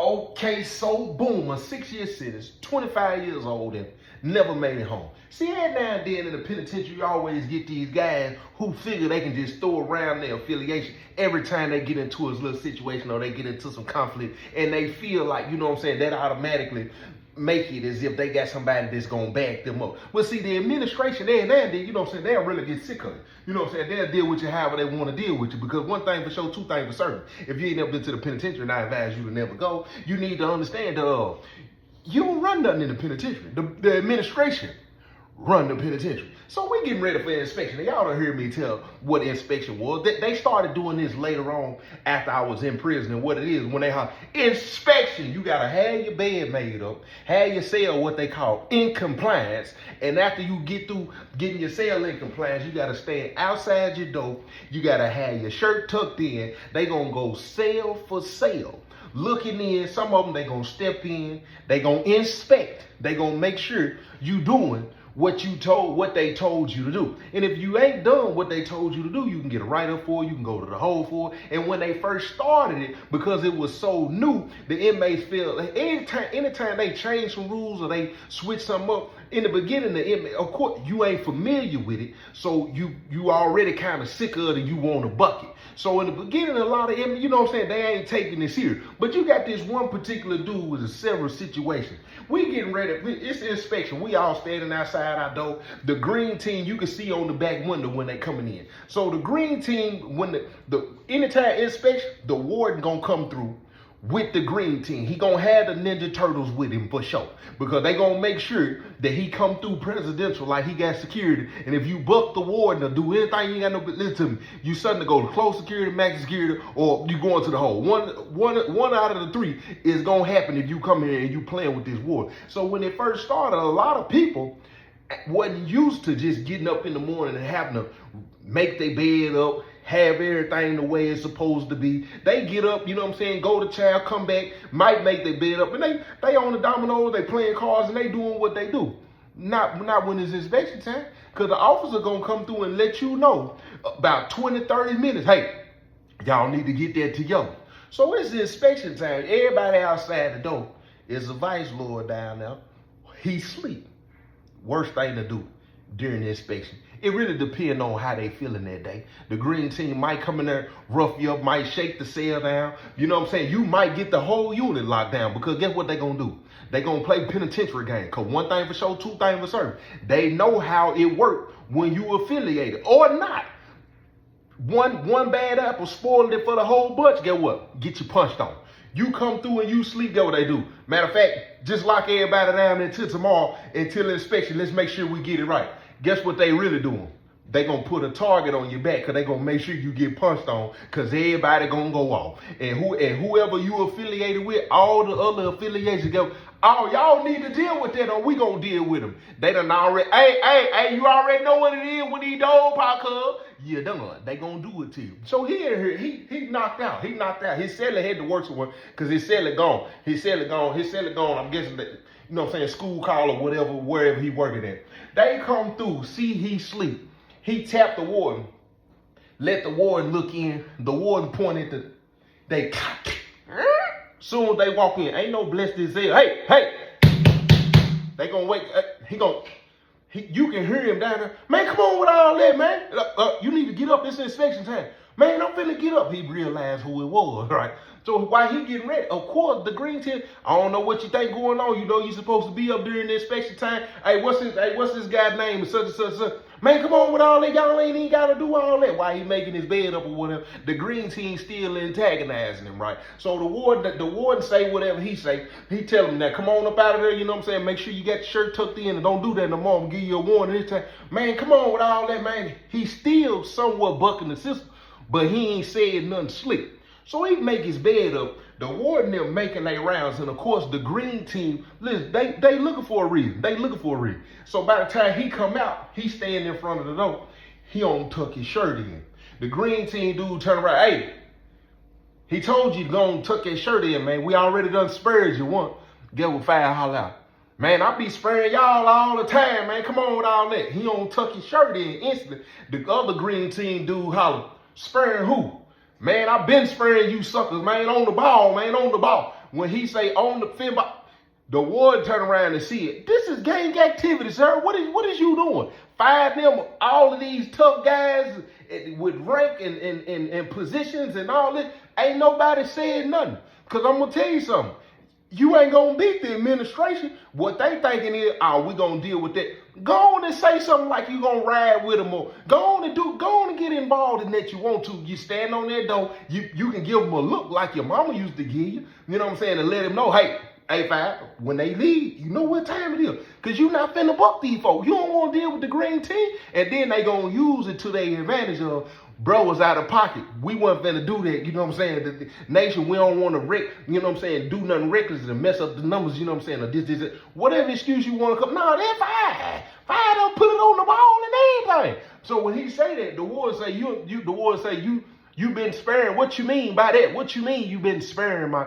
Okay, so boom, a 6-year sentence, 25 years old, and never made it home. See, every now and then in the penitentiary, you always get these guys who figure they can just throw around their affiliation every time they get into a little situation or they get into some conflict, and they feel like, you know what I'm saying, that automatically make it as if they got somebody that's gonna back them up. Well, see, the administration there and there, you know what I'm saying, they'll really get sick of it. You know what I'm saying? They'll deal with you however they want to deal with you, because one thing for sure, two things for certain. If you ain't never been to the penitentiary, and I advise you to never go, you need to understand that you don't run nothing in the penitentiary. The administration run the penitentiary. So we getting ready for inspection. Y'all don't hear me tell what inspection was. They started doing this later on after I was in prison. And what it is, when they have inspection, you got to have your bed made up, have your cell what they call in compliance. And after you get through getting your cell in compliance, you got to stand outside your door. You got to have your shirt tucked in. They going to go cell for cell. Looking in, some of them they gonna step in, they gonna inspect, they gonna make sure you doing what they told you to do. And if you ain't done what they told you to do, you can get a write-up for it, you can go to the hole for it. And when they first started it, because it was so new, the inmates feel like anytime they change some rules or they switch something up, in the beginning, the inmate, of course, you ain't familiar with it, so you already kind of sick of it and you want a bucket. So in the beginning, a lot of inmates, you know what I'm saying, they ain't taking this serious. But you got this one particular dude with a several situations. We getting ready, it's inspection. We all standing outside our door. The green team, you can see on the back window when they coming in. So the green team, when anytime inspection, the warden gonna come through with the green team. He gonna have the Ninja Turtles with him for sure, because they gonna make sure that he come through presidential like he got security. And if you buck the warden or do anything, you ain't got no, listen to me, you suddenly go to close security, max security, or you go into the hole. One out of the three is gonna happen if you come here and you playing with this warden. So when it first started, a lot of people wasn't used to just getting up in the morning and having to make their bed up, have everything the way it's supposed to be. They get up, you know what I'm saying, go to chow, come back, might make their bed up, and they on the dominoes, they playing cards, and they doing what they do. Not when it's inspection time, because the officer gonna come through and let you know about 20, 30 minutes, hey, y'all need to get that together. So it's inspection time. Everybody outside the door. Is a vice lord down there. He sleep. Worst thing to do during the inspection. It really depends on how they feeling that day. The green team might come in there, rough you up, might shake the cell down. You know what I'm saying? You might get the whole unit locked down, because guess what they gonna do? They gonna play penitentiary game. Because one thing for sure, two things for certain. They know how it worked when you affiliated or not. One bad apple spoiled it for the whole bunch. Get what? Get you punched on. You come through and you sleep, get what they do. Matter of fact, just lock everybody down until tomorrow, until inspection. Let's make sure we get it right. Guess what they really doing? They gonna put a target on your back, because they gonna make sure you get punched on, because everybody gonna go off. And whoever you affiliated with, all the other affiliations go, oh, y'all need to deal with that, or we gonna deal with them. They done already, hey, you already know what it is when he dog pop up. You done. They gonna do it to you. So he knocked out. He knocked out. His celly had to work somewhere, because his celly gone. His celly gone. I'm guessing that, you know what I'm saying, school call or whatever, wherever he working at. They come through, see he sleep. He tapped the warden. Let the warden look in. The warden pointed to, they, soon as they walk in, ain't no blessed this hell. Hey. They gonna wake, you can hear him down there. Man, come on with all that, man. You need to get up, it's inspection time. Man, I'm finna get up. He realized who it was, right? So while he getting ready, of course, the green team, I don't know what you think going on. You know you're supposed to be up during the inspection time. Hey, what's this guy's name? Such and such. Man, come on with all that. Y'all ain't even got to do all that. While he making his bed up or whatever, the green team still antagonizing him, right? So the warden say whatever he say. He tell him, now come on up out of there, you know what I'm saying? Make sure you got your shirt tucked in and don't do that no more. I'm gonna give you a warning this time. Man, come on with all that, man. He's still somewhat bucking the system, but he ain't said nothing slick. So he make his bed up. The warden them making their rounds, and of course the green team, listen, they looking for a reason. So by the time he come out, he stand in front of the door. He don't tuck his shirt in. The green team dude turn around, hey, he told you to go and tuck his shirt in, man. We already done spared you one. Get what fire holler out. Man, I be sparing y'all all the time, man. Come on with all that. He don't tuck his shirt in instantly. The other green team dude holler, sparing who? Man, I've been sparing you suckers, man, on the ball, man, on the ball. when he say on the fence, the warden turn around and see it. This is gang activity, sir. What is you doing? Five them, all of these tough guys with rank and positions and all this. Ain't nobody saying nothing. Because I'm going to tell you something. You ain't going to beat the administration. What they thinking is, oh, we going to deal with that. Go on and say something like you going to ride with them, or go on and get involved in that you want to. You stand on that door. You can give them a look like your mama used to give you. You know what I'm saying? And let them know, hey, A5, when they leave, you know what time it is. Because you not finna buck these folks. You don't want to deal with the green team. And then they going to use it to their advantage of, bro was out of pocket. We wasn't finna do that. You know what I'm saying? The nation, we don't want to wreck, you know what I'm saying, do nothing reckless and mess up the numbers, you know what I'm saying, or this. Whatever excuse you want to come. No, they're fine. Fine, don't put it on the ball and everything. So when he say that, the warden say, you been sparing. What you mean by that? What you mean you been sparing my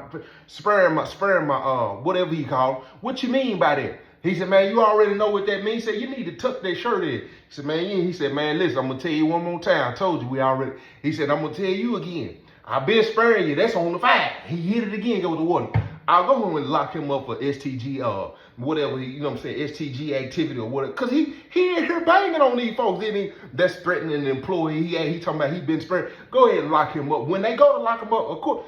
whatever he called. What you mean by that? He said, man, you already know what that means. He said, you need to tuck that shirt in. He said, man, yeah. He said, man, listen, I'm gonna tell you one more time. I told you we already. He said, I'm gonna tell you again. I've been sparing you. That's on the 5. He hit it again. Go with the warden. I'll go home and lock him up for STG, whatever, you know what I'm saying, STG activity or whatever. Because he in here banging on these folks, isn't he? That's threatening an employee. He talking about he been sparing. Go ahead and lock him up. When they go to lock him up, of course,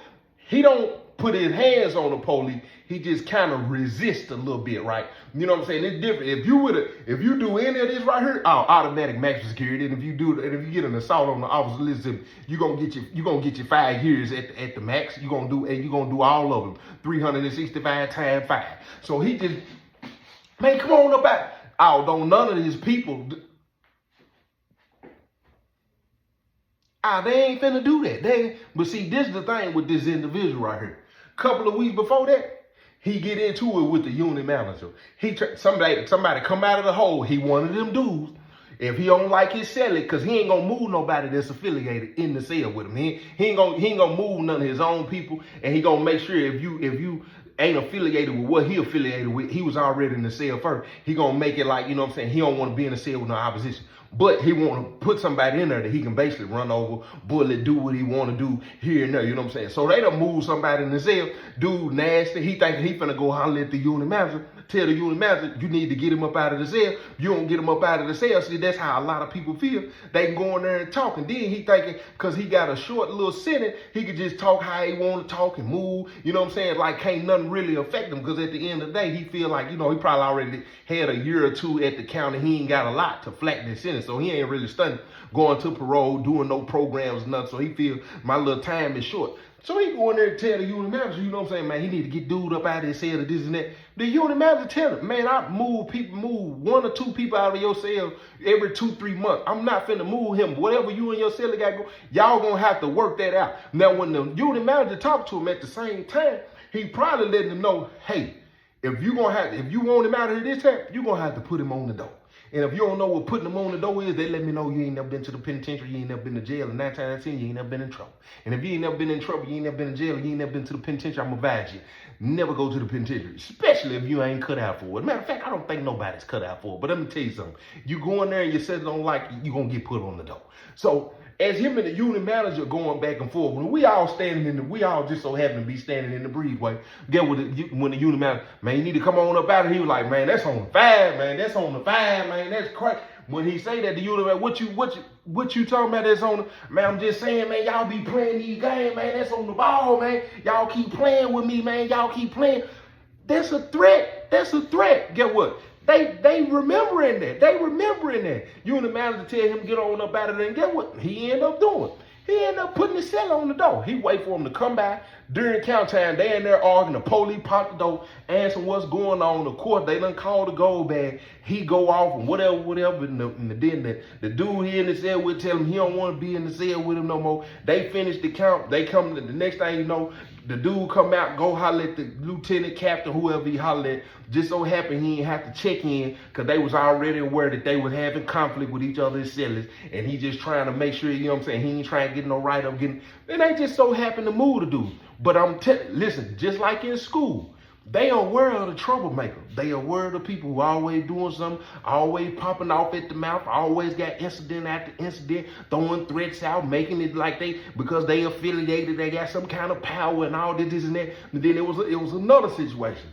he don't put his hands on the police. He just kind of resists a little bit, right? You know what I'm saying? It's different. If you do any of this right here, automatic maximum security. And if you get an assault on the officer, listen, you're gonna get your 5 years at the max. You're gonna do all of them. 365 times 5. So he just, man, come on up out. Oh, don't none of these people. They ain't finna do that. But see, this is the thing with this individual right here. Couple of weeks before that, he get into it with the unit manager. Somebody come out of the hole. He one of them dudes. If he don't like it, sell it, because he ain't gonna move nobody that's affiliated in the cell with him. He ain't gonna move none of his own people, and he gonna make sure if you ain't affiliated with what he affiliated with, he was already in the cell first. He gonna make it like, you know what I'm saying, he don't want to be in the cell with no opposition. But he want to put somebody in there that he can basically run over, bullet, do what he want to do here and there, you know what I'm saying? So they done move somebody in the cell, dude nasty, he thinking he finna go holler at the unit manager, tell the unit manager, you need to get him up out of the cell. You don't get him up out of the cell. See, that's how a lot of people feel. They can go in there and talk, and then he thinking, because he got a short little sentence, he could just talk how he want to talk and move, you know what I'm saying? Like, can't nothing really affect him, because at the end of the day, he feel like, you know, he probably already had a year or two at the county. He ain't got a lot to flatten his sentence, so he ain't really studying, going to parole, doing no programs, nothing. So he feel my little time is short. So he go in there and tell the unit manager, you know what I'm saying, man, he need to get dude up out of his cell or this and that. The unit manager tell him, man, I move 1 or 2 people out of your cell every 2-3 months. I'm not finna move him. Whatever you and your cell got to go, y'all gonna have to work that out. Now, when the unit manager talked to him at the same time, he probably letting him know, hey, if you want him out of here this time, you're gonna have to put him on the door. And if you don't know what putting them on the door is, they let me know you ain't never been to the penitentiary, you ain't never been to jail, and 9 times out of 10, you ain't never been in trouble. And if you ain't never been in trouble, you ain't never been in jail, you ain't never been to the penitentiary, I'm gonna advise you, never go to the penitentiary, especially if you ain't cut out for it. Matter of fact, I don't think nobody's cut out for it, but let me tell you something. You go in there and you said it don't like it, you're gonna get put on the door. So, as him and the unit manager going back and forth, when we all just so happen to be standing in the breezeway, when the unit manager, man, you need to come on up out of here. He was like, man, that's on the 5, man. That's on the 5, man. That's crazy. When he say that, the unit manager, what you talking about? That's on the, man, I'm just saying, man, y'all be playing these games, man. That's on the ball, man. Y'all keep playing with me, man. Y'all keep playing. That's a threat. That's a threat. Get what? They remembering that. They remembering that. You and the manager tell him get on up out of there, and get what? He end up doing. He end up putting his cell on the door. He wait for him to come by during count time. They in there arguing. The police pop the door, asking what's going on. Of course, they done call the gold bag. He go off and whatever. And then the dude he in the cell with tell him he don't want to be in the cell with him no more. They finish the count. They come. The next thing you know, the dude come out, go holler at the lieutenant, captain, whoever he holler at. Just so happened he didn't have to check in because they was already aware that they was having conflict with each other's cellars. And he just trying to make sure, you know what I'm saying, he ain't trying to get no write-up. And they just so happened to move the dude. But listen, just like in school, They are aware of the troublemaker. They are aware of the people who always doing something, always popping off at the mouth, always got incident after incident, throwing threats out, making it like because they affiliated, they got some kind of power and all this and that. And then it was another situation.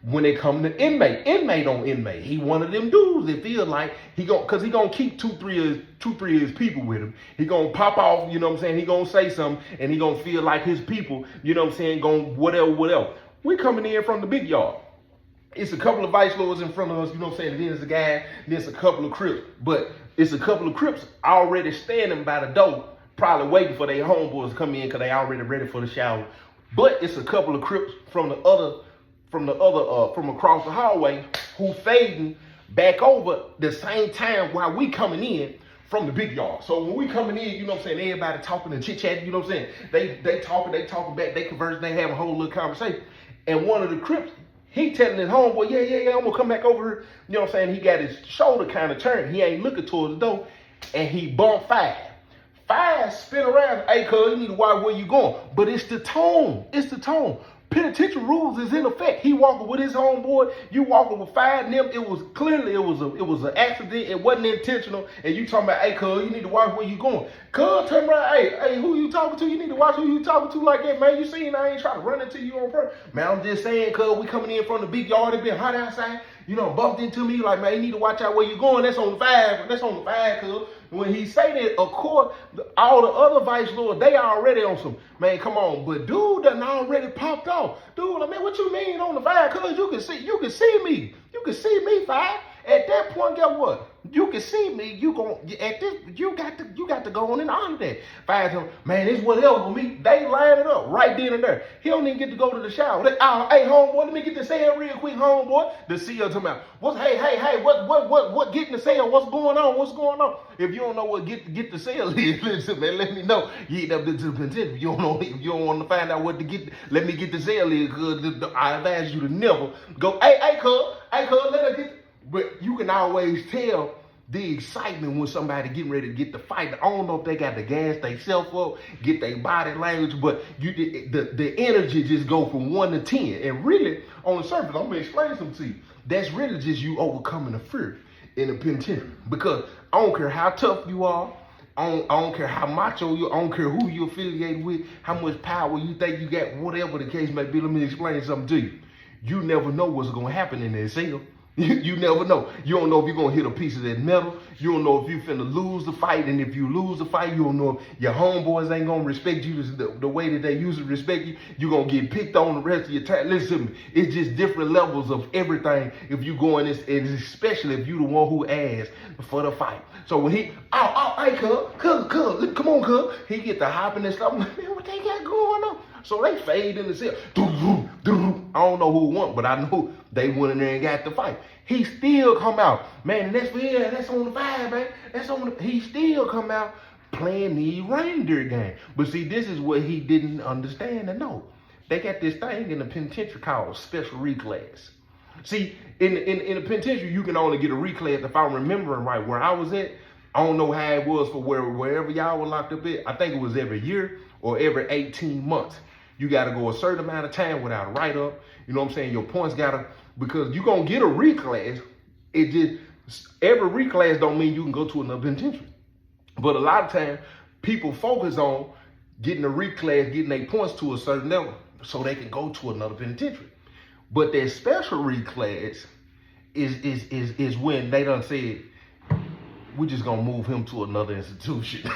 When they come to inmate on inmate, he one of them dudes that feel like he gonna keep two, three of his people with him. He gonna pop off, you know what I'm saying? He gonna say something and he gonna feel like his people, you know what I'm saying, gonna whatever. We coming in from the big yard. It's a couple of vice lords in front of us, you know what I'm saying? Then there's a guy, there's a couple of Crips. But it's a couple of Crips already standing by the door, probably waiting for their homeboys to come in because they already ready for the shower. But it's a couple of Crips from across the hallway who fading back over the same time while we coming in from the big yard. So when we coming in, you know what I'm saying, everybody talking and chit-chatting, you know what I'm saying? They talking back, they conversing, they having a whole little conversation. And one of the Crips, he telling his homeboy, yeah, I'm gonna come back over here. You know what I'm saying? He got his shoulder kind of turned. He ain't looking towards the door. And he bumped Five. Five spin around, hey, cuz, you need to watch where you going. But it's the tone. Penitentiary rules is in effect. He walking with his homeboy, you walking with Five, and them. It was an accident. It wasn't intentional. And you talking about, hey, cuz, you need to watch where you going. Cuz, turn around, hey, who you talking to? You need to watch who you talking to like that, man. You seen I ain't trying to run into you on purpose. Man, I'm just saying, cuz, we coming in from the big yard. It been hot outside. You know, bumped into me like, man, you need to watch out where you going. That's on the Five. Cuz. When he say that, of course, all the other vice lords, they already on some, man, come on. But dude done already popped off. Dude, I mean, what you mean on the Five? Cuz you can see me. You can see me, Five. At that point, guess what? You can see me. You got to go on and honor that. Five him, man, it's whatever with me. They line it up right then and there. He don't even get to go to the shower. Hey, homeboy, let me get the cell real quick, homeboy. The CEO talking about, what getting the cell? What's going on? If you don't know what get the cell is, listen, man, let me know. You ain't up to the penitentiary. If you don't want to find out what to get, let me get the cell is, because I advise you to never go, hey, cuz, let us get. But you can always tell the excitement when somebody getting ready to get the fight. I don't know if they got the gas themselves up, get their body language, but the energy just go from 1 to 10. And really, on the surface, I'm gonna explain something to you. That's really just you overcoming the fear in the penitentiary. Because I don't care how tough you are, I don't care how macho you, I don't care who you affiliated with, how much power you think you got, whatever the case may be. Let me explain something to you. You never know what's gonna happen in that cell. You never know. You don't know if you're going to hit a piece of that metal. You don't know if you finna lose the fight. And if you lose the fight, you don't know if your homeboys ain't going to respect you the way that they usually respect you. You're going to get picked on the rest of your time. Listen to me. It's just different levels of everything if you go in this, and especially if you the one who asked for the fight. So when he, hey, cuz, come on, cuz. He get the hopping and stuff. I'm like, man, what they got going on? So they fade in the cell. I don't know who won, but I know they went in there and got the fight. He still come out, man. That's on the Five, man. He still come out playing the reindeer game. But see, this is what he didn't understand and know. They got this thing in the penitentiary called special reclass. See, in the penitentiary, you can only get a reclass, if I'm remembering right, where I was at. I don't know how it was for wherever y'all were locked up at. I think it was every year or every 18 months. You got to go a certain amount of time without a write-up. You know what I'm saying? Your points got to, because you're going to get a reclass. Every reclass don't mean you can go to another penitentiary. But a lot of times, people focus on getting a reclass, getting their points to a certain level so they can go to another penitentiary. But their special reclass is when they done said, we're just going to move him to another institution.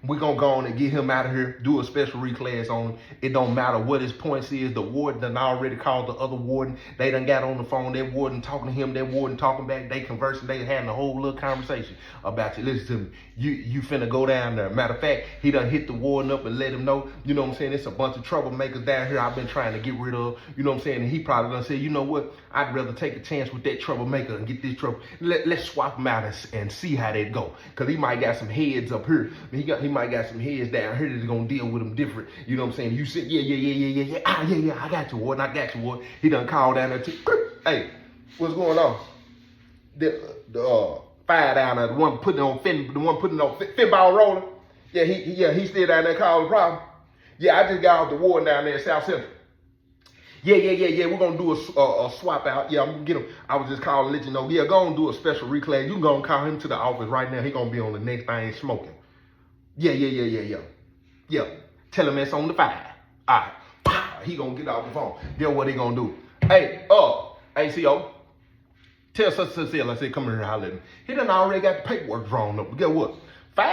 We're going to go on and get him out of here, do a special reclass on him. It don't matter what his points is. The warden done already called the other warden. They done got on the phone. That warden talking to him. That warden talking back. They conversing. They having a whole little conversation about you. Listen to me. You finna go down there. Matter of fact, he done hit the warden up and let him know, you know what I'm saying, it's a bunch of troublemakers down here I've been trying to get rid of. You know what I'm saying? And he probably done said, you know what? I'd rather take a chance with that troublemaker and get this trouble. Let's swap him out and see how they go. Because he might got some heads up here. He might got some heads down here that's gonna deal with him different. You know what I'm saying? You said, yeah. I got you, warden. He done called down there too. Hey, what's going on? The Fire down there, the one putting on Finball roller. Yeah, he still down there calling the problem. Yeah, I just got off the warden down there in South Central. Yeah. We're gonna do a swap out. Yeah, I'm gonna get him. I was just calling to let you know. Yeah, go and do a special reclass. You can go and call him to the office right now. He gonna be on the next thing smoking. Yeah. Yeah. Tell him it's on the 5. All right. He gonna get off the phone. Guess what he gonna do? Hey, ACO, tell Cecile, I said, come here and holler at him. He done already got the paperwork drawn up. But guess what? When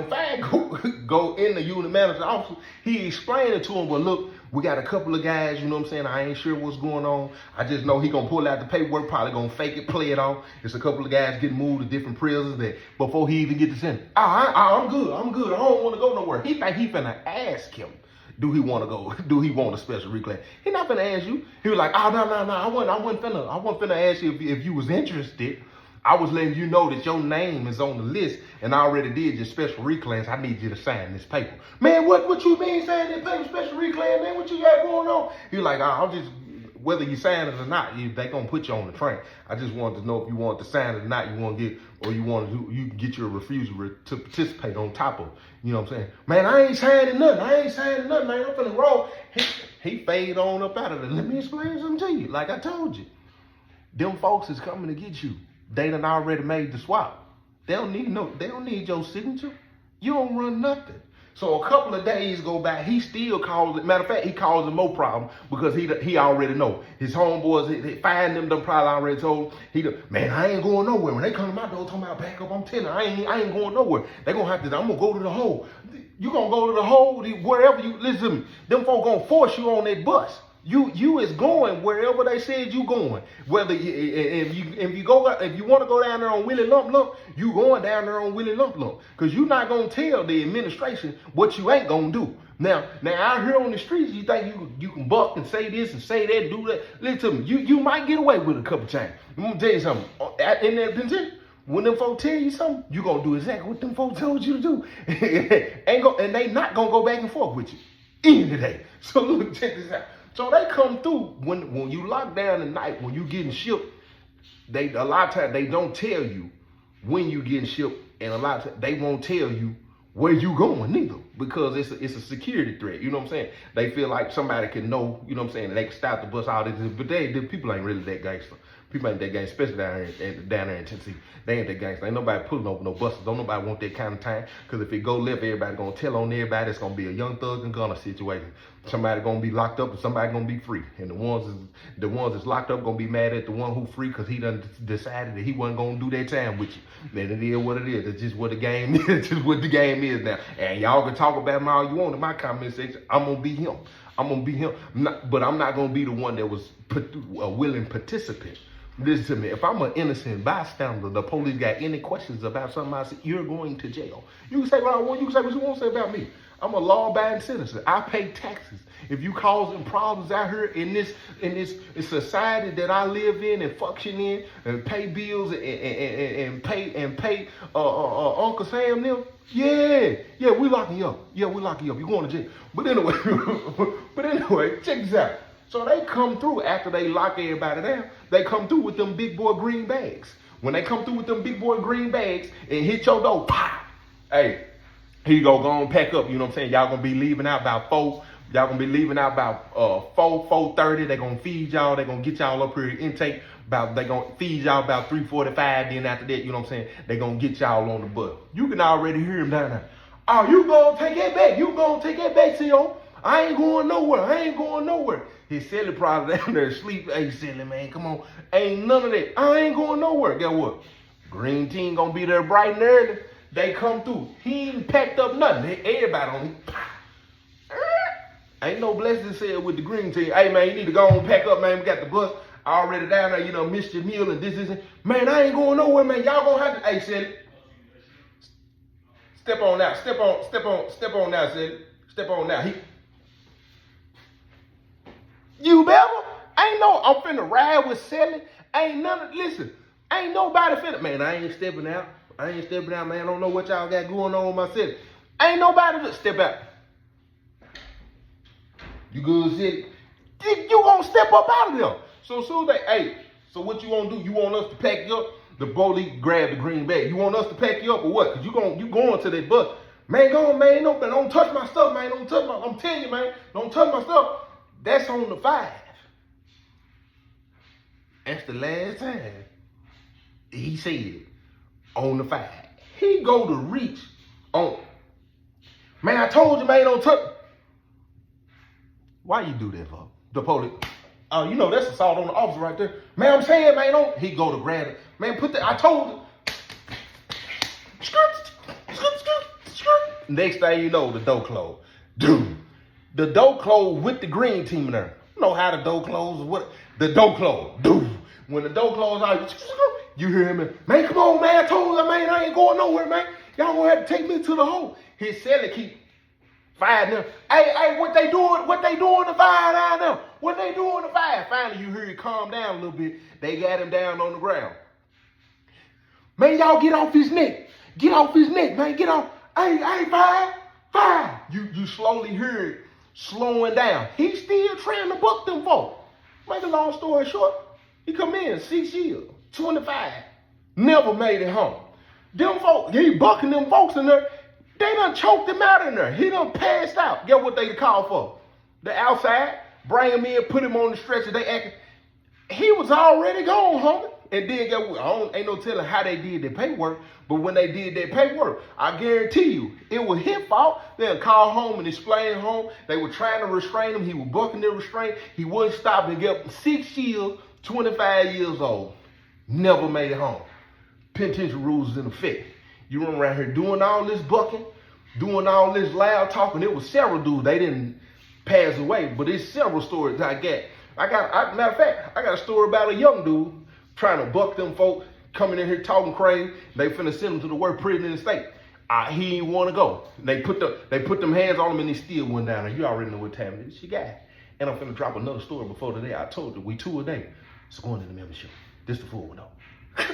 Fag go in the unit manager's office, he explained it to him, well, look, we got a couple of guys, you know what I'm saying? I ain't sure what's going on. I just know he gonna pull out the paperwork, probably gonna fake it, play it off. It's a couple of guys getting moved to different prisons that before he even get to send. I'm good. I don't want to go nowhere. He think he finna ask him. Do he want to go? Do he want a special reclass? He not finna ask you. He was like, oh, no. I wasn't finna ask you if you was interested. I was letting you know that your name is on the list and I already did your special reclass. I need you to sign this paper. Man, what you mean sign that paper, special reclass, man? What you got going on? He was like, I'll just, whether you sign it or not, they gonna put you on the train. I just wanted to know if you want to sign it or not. You want to get, or you want to, you can get your refusal to participate on top of. You know what I'm saying? Man, I ain't signing nothing. Man. I'm feeling wrong. He fade on up out of it. Let me explain something to you. Like I told you, them folks is coming to get you. They done already made the swap. They don't need your signature. You don't run nothing. So a couple of days go by, he still calls it. Matter of fact, he calls him more problem because he already know. His homeboys, they find them probably already told him, man, I ain't going nowhere. When they come to my door talking about backup, I'm telling you, I ain't going nowhere. They gonna have to, I'm gonna go to the hole. You gonna go to the hole, wherever you, listen, them folks gonna force you on that bus. You is going wherever they said you going. Whether if you want to go down there on Willie Lump Lump, you going down there on Willie Lump Lump, because you're not gonna tell the administration what you ain't gonna do. Now out here on the streets, you think you can buck and say this and say that, do that. Listen to me, you might get away with it a couple times. I'm gonna tell you something. In that penitentiary, when them folks tell you something, you gonna do exactly what them folks told you to do. And they not gonna go back and forth with you any day. So look, check this out. So they come through when you lock down at night, when you getting shipped. A lot of times they don't tell you when you getting shipped, and a lot of times they won't tell you where you going neither, because it's a security threat. You know what I'm saying? They feel like somebody can know. You know what I'm saying? And they can stop the bus, all this, but the people ain't really that gangster. People ain't that gangster, especially down there in Tennessee. They ain't that gangster. Ain't nobody pulling over no buses. Don't nobody want that kind of time. Because if it go left, everybody gonna tell on everybody. It's gonna be a Young Thug and Gunna situation. Somebody gonna be locked up and somebody gonna be free. And the ones that's locked up gonna be mad at the one who free because he done decided that he wasn't gonna do that time with you. Man, it is what it is. It's just what the game is. It's just what the game is now. And y'all can talk about him all you want in my comment section. I'm gonna be him. But I'm not gonna be the one that was a willing participant. Listen to me. If I'm an innocent bystander, the police got any questions about something I say, you're going to jail. You can say what I want. You can say what you want to say about me. I'm a law-abiding citizen. I pay taxes. If you causing problems out here in this society that I live in and function in, and pay bills and pay Uncle Sam them, yeah, we locking you up. Yeah, we locking you up. You're going to jail. But anyway, check this out. So they come through after they lock everybody down. They come through with them big boy green bags. When they come through with them big boy green bags and hit your door, pop. Hey, here you go and pack up. You know what I'm saying? Y'all gonna be leaving out about 4. Y'all gonna be leaving out about 4:30. They gonna feed y'all. They gonna get y'all up here intake. They gonna feed y'all about 3:45. Then after that, you know what I'm saying? They gonna get y'all on the bus. You can already hear him down there. Oh, you gonna take that back? You gonna take that back, Theo? I ain't going nowhere. His Sally probably down there asleep. Hey, Sally, man, come on. Ain't none of that. I ain't going nowhere. Guess what? Green team gonna be there bright and early. They come through. He ain't packed up nothing. Everybody on him. Ain't no blessing said with the green team. Hey, man, you need to go on and pack up, man. We got the bus already down there. You know, missed your meal and this isn't. Man, I ain't going nowhere, man. Y'all gonna have to. Hey, Sally. Step on out. Step on out, Sally. Step on out. You better? I'm finna ride with Sally. Ain't nobody finna. Man, I ain't stepping out. Man. I don't know what y'all got going on with my Sally. Ain't nobody to step out. You good, Sally? You gonna step up out of there. So soon so what you gonna do? You want us to pack you up? The bully grabbed the green bag. You want us to pack you up or what? Cause you going to that bus. Man, go on, man. Don't touch my stuff, man. I'm telling you, man. Don't touch my stuff. That's on the 5. That's the last time he said it. On the 5. He go to reach on. Man, I told you, man, don't touch. Why you do that for? The police. Oh, you know that's assault on the officer right there. Man, I'm saying, man, don't. He go to grab it. Man, put that. I told you. Next thing you know, the door closed. Dude, the door closed with the green team in there. You know how the door closed? What? The door closed. Dude, when the door closed out, you hear him, man, come on, man. I told you, man, I ain't going nowhere, man. Y'all gonna have to take me to the hole. His celly keep fighting them. Hey, what they doing? What they doing to fire down there? What they doing to fire? Finally, you hear he calm down a little bit. They got him down on the ground. Man, y'all get off his neck. Get off his neck, man. Get off. Hey, fire. You slowly hear it slowing down. He's still trying to buck them folks. Make a long story short, he come in 6 years, 25, never made it home. Them folks, he bucking them folks in there. They done choked him out in there. He done passed out. Get what they called for? The outside, bring him in, put him on the stretcher. They acting. He was already gone, homie. And then get what? Ain't no telling how they did their paperwork. But when they did their paperwork, I guarantee you, it was his fault. They'll call home and explain home. They were trying to restrain him. He was bucking their restraint. He wouldn't stop and get 6 years, 25 years old. Never made it home. Penitentiary rules is in effect. You run around here doing all this bucking, doing all this loud talking. It was several dudes. They didn't pass away, but it's several stories I got. Matter of fact, I got a story about a young dude trying to buck them folk, coming in here talking crazy. They finna send him to the worst prison in the state. He ain't want to go. They put them hands on him and he still went down there. You already know what time it is. She got it. And I'm finna drop another story before today. I told you, we 2 a day. It's going in the membership. This the full one though.